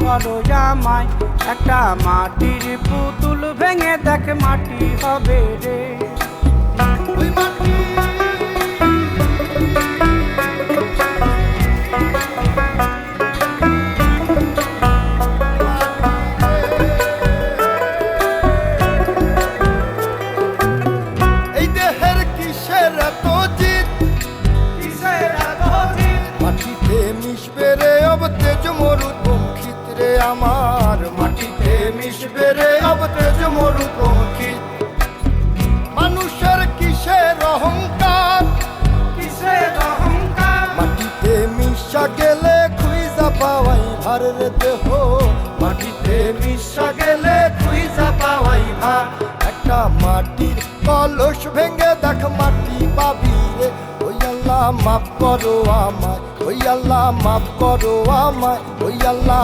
করো আমায়। একটা মাটির পুতুল ভেঙে দেখ মাটি হবে রে। ওই মাটি এই দেহের কিসের এত জিদ, কিসের এত জিদ? মাটিতে মিশবে রে অব তেজ মরুপঙ্খিত রে আমার, মাটিতে মিশবে রে অব তেজ মরুপঙ্খিত। মানুষের কিসের অহংকার, কিসের অহংকার? মাটিতে মিশা গেলে খুঁজা পাওয়াই ভার রে দেহ, মাটিতে মিশা গেলে খুঁজা পাওয়াই ভার। একটা মাটির কলস ভেঙে দেখ মাটি পাবি রে। ওই আল্লাহ মাফ করো আমায়, ওই আল্লাহ মাফ করো আমায়, ওই আল্লাহ